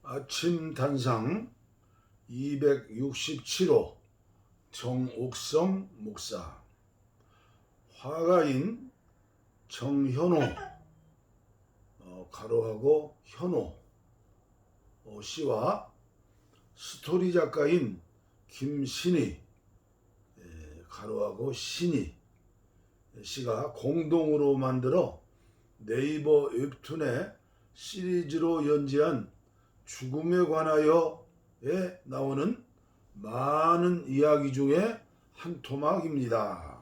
아침 단상 267호 정옥성 목사, 화가인 정현호 가로하고 현호 씨와 스토리 작가인 김신희 가로하고 신희 씨가 공동으로 만들어 네이버 웹툰에 시리즈로 연재한 죽음에 관하여에 나오는 많은 이야기 중에 한 토막입니다.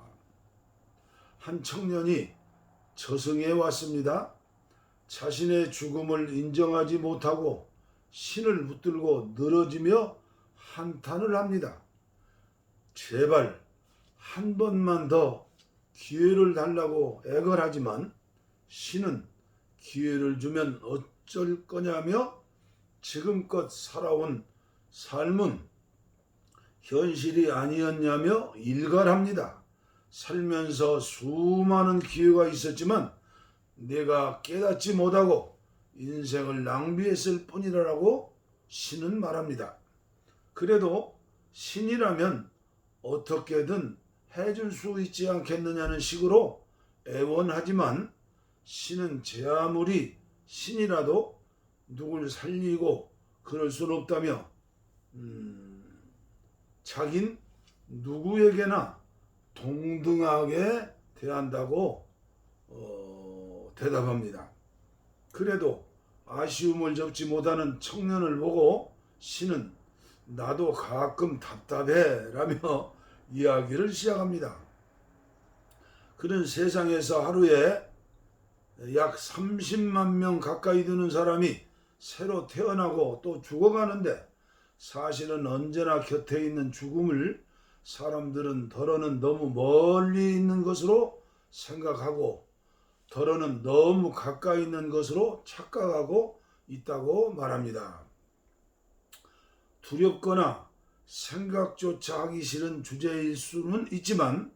한 청년이 저승에 왔습니다. 자신의 죽음을 인정하지 못하고 신을 붙들고 늘어지며 한탄을 합니다. 제발 한 번만 더 기회를 달라고 애걸하지만 신은 기회를 주면 어쩔 거냐며 지금껏 살아온 삶은 현실이 아니었냐며 일갈합니다. 살면서 수많은 기회가 있었지만 내가 깨닫지 못하고 인생을 낭비했을 뿐이라고 신은 말합니다. 그래도 신이라면 어떻게든 해줄 수 있지 않겠느냐는 식으로 애원하지만 신은 제 아무리 신이라도 누굴 살리고 그럴 수는 없다며 자긴 누구에게나 동등하게 대한다고 대답합니다. 그래도 아쉬움을 접지 못하는 청년을 보고 신은 나도 가끔 답답해 라며 이야기를 시작합니다. 그는 세상에서 하루에 약 30만 명 가까이 되는 사람이 새로 태어나고 또 죽어가는데 사실은 언제나 곁에 있는 죽음을 사람들은 덜어는 너무 멀리 있는 것으로 생각하고 덜어는 너무 가까이 있는 것으로 착각하고 있다고 말합니다. 두렵거나 생각조차 하기 싫은 주제일 수는 있지만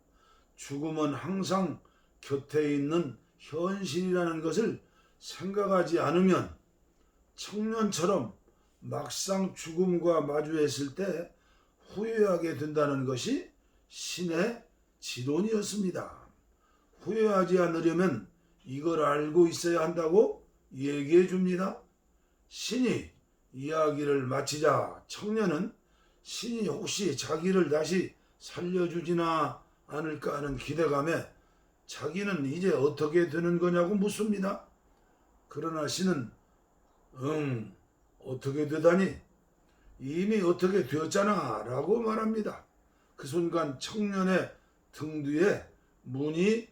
죽음은 항상 곁에 있는 현실이라는 것을 생각하지 않으면 청년처럼 막상 죽음과 마주했을 때 후회하게 된다는 것이 신의 지론이었습니다. 후회하지 않으려면 이걸 알고 있어야 한다고 얘기해 줍니다. 신이 이야기를 마치자 청년은 신이 혹시 자기를 다시 살려주지나 않을까 하는 기대감에 자기는 이제 어떻게 되는 거냐고 묻습니다. 그러나 신은 어떻게 되다니 이미 어떻게 되었잖아 라고 말합니다. 그 순간 청년의 등 뒤에 문이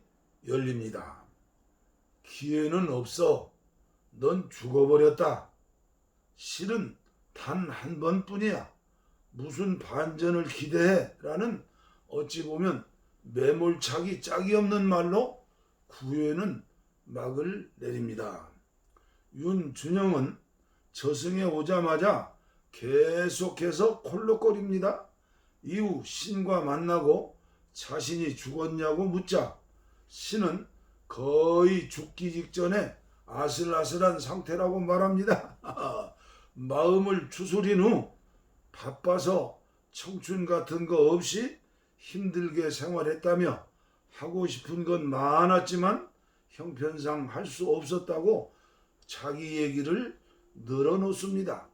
열립니다. 기회는 없어. 넌 죽어버렸다. 신은 단 한 번뿐이야. 무슨 반전을 기대해? 라는 어찌 보면 매몰차기 짝이 없는 말로 구애는 막을 내립니다. 윤준영은 저승에 오자마자 계속해서 콜록거립니다. 이후 신과 만나고 자신이 죽었냐고 묻자 신은 거의 죽기 직전에 아슬아슬한 상태라고 말합니다. 마음을 추스린 후 바빠서 청춘 같은 거 없이 힘들게 생활했다며 하고 싶은 건 많았지만 형편상 할 수 없었다고 자기 얘기를 늘어놓습니다.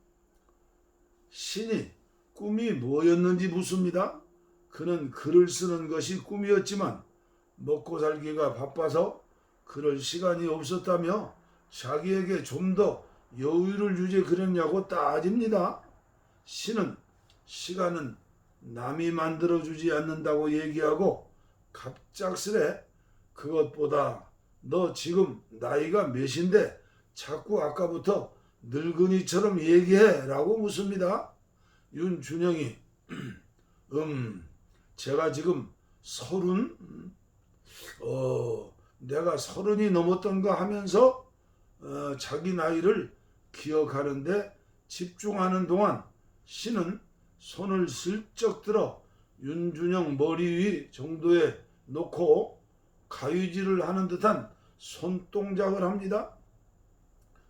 신이 꿈이 뭐였는지 묻습니다. 그는 글을 쓰는 것이 꿈이었지만 먹고 살기가 바빠서 그럴 시간이 없었다며 자기에게 좀 더 여유를 주지 그랬냐고 따집니다. 신은 시간은 남이 만들어주지 않는다고 얘기하고 갑작스레 그것보다 너 지금 나이가 몇인데 자꾸 아까부터 늙은이처럼 얘기해 라고 묻습니다. 윤준영이 제가 지금 30? 내가 30이 넘었던가 하면서 자기 나이를 기억하는데 집중하는 동안 신은 손을 슬쩍 들어 윤준영 머리 위 정도에 놓고 가위질을 하는 듯한 손동작을 합니다.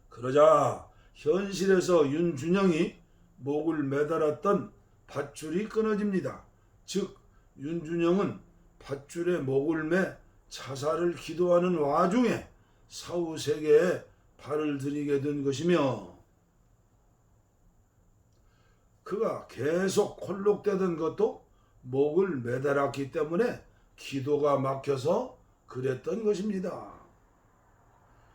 그러자 현실에서 윤준영이 목을 매달았던 밧줄이 끊어집니다. 즉 윤준영은 밧줄에 목을 매 자살을 기도하는 와중에 사후 세계에 발을 들이게 된 것이며, 그가 계속 콜록대던 것도 목을 매달았기 때문에 기도가 막혀서 그랬던 것입니다.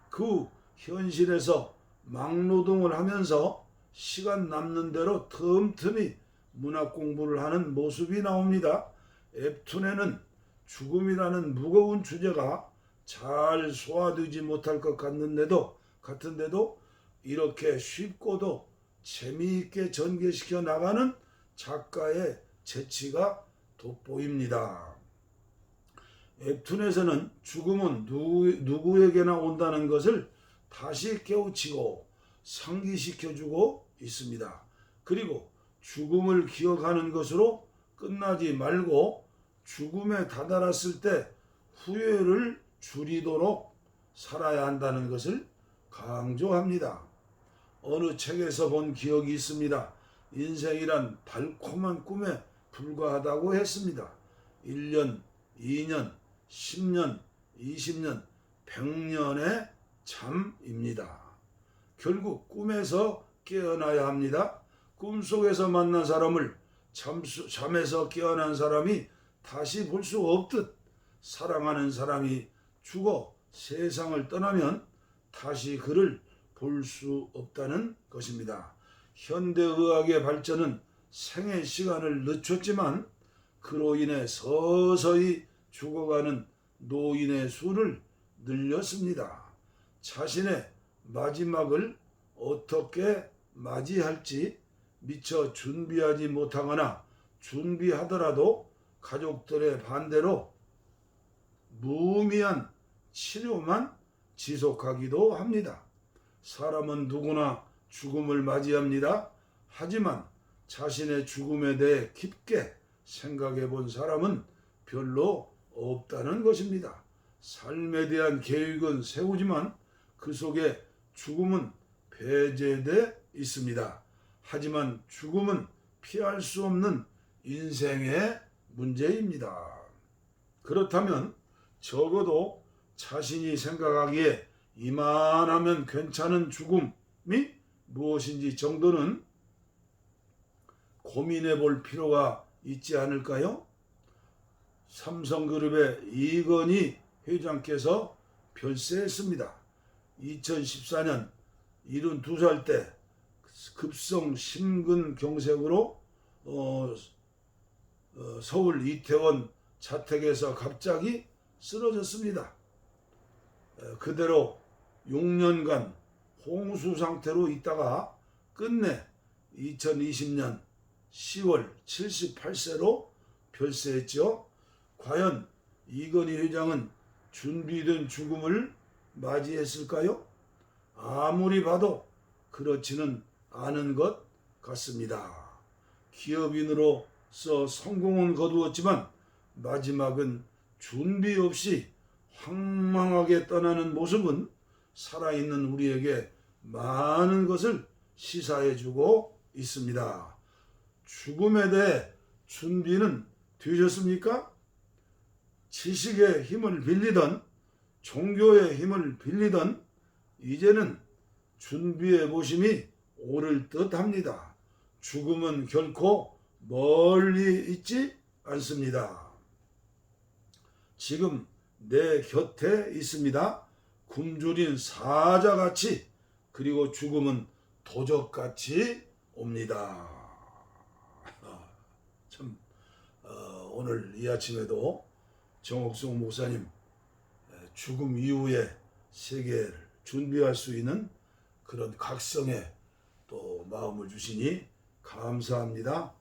그 후 현실에서 막노동을 하면서 시간 남는 대로 틈틈이 문학 공부를 하는 모습이 나옵니다. 웹툰에는 죽음이라는 무거운 주제가 잘 소화되지 못할 것 같은데도 이렇게 쉽고도 재미있게 전개시켜 나가는 작가의 재치가 돋보입니다. 웹툰에서는 죽음은 누구에게나 온다는 것을 다시 깨우치고 상기시켜주고 있습니다. 그리고 죽음을 기억하는 것으로 끝나지 말고 죽음에 다다랐을 때 후회를 줄이도록 살아야 한다는 것을 강조합니다. 어느 책에서 본 기억이 있습니다. 인생이란 달콤한 꿈에 불과하다고 했습니다. 1년, 2년, 10년, 20년, 100년의 잠입니다. 결국 꿈에서 깨어나야 합니다. 꿈속에서 만난 사람을 잠에서 깨어난 사람이 다시 볼 수 없듯 사랑하는 사람이 죽어 세상을 떠나면 다시 그를 볼 수 없다는 것입니다. 현대의학의 발전은 생애 시간을 늦췄지만 그로 인해 서서히 죽어가는 노인의 수를 늘렸습니다. 자신의 마지막을 어떻게 맞이할지 미처 준비하지 못하거나 준비하더라도 가족들의 반대로 무의미한 치료만 지속하기도 합니다. 사람은 누구나 죽음을 맞이합니다. 하지만 자신의 죽음에 대해 깊게 생각해 본 사람은 별로 없다는 것입니다. 삶에 대한 계획은 세우지만 그 속에 죽음은 배제돼 있습니다. 하지만 죽음은 피할 수 없는 인생의 문제입니다. 그렇다면 적어도 자신이 생각하기에 이만하면 괜찮은 죽음이 무엇인지 정도는 고민해 볼 필요가 있지 않을까요? 삼성그룹의 이건희 회장께서 별세했습니다. 2014년 72살 때 급성 심근경색으로 서울 이태원 자택에서 갑자기 쓰러졌습니다. 그대로 6년간 홍수 상태로 있다가 끝내 2020년 10월 78세로 별세했죠. 과연 이건희 회장은 준비된 죽음을 맞이했을까요? 아무리 봐도 그렇지는 않은 것 같습니다. 기업인으로서 성공은 거두었지만 마지막은 준비 없이 황망하게 떠나는 모습은 살아있는 우리에게 많은 것을 시사해주고 있습니다. 죽음에 대해 준비는 되셨습니까? 지식의 힘을 빌리던 종교의 힘을 빌리던 이제는 준비해 보심이 옳을 듯합니다. 죽음은 결코 멀리 있지 않습니다. 지금 내 곁에 있습니다. 굶주린 사자같이, 그리고 죽음은 도적같이 옵니다. 참 오늘 이 아침에도 정옥승 목사님 죽음 이후의 세계를 준비할 수 있는 그런 각성의 또 마음을 주시니 감사합니다.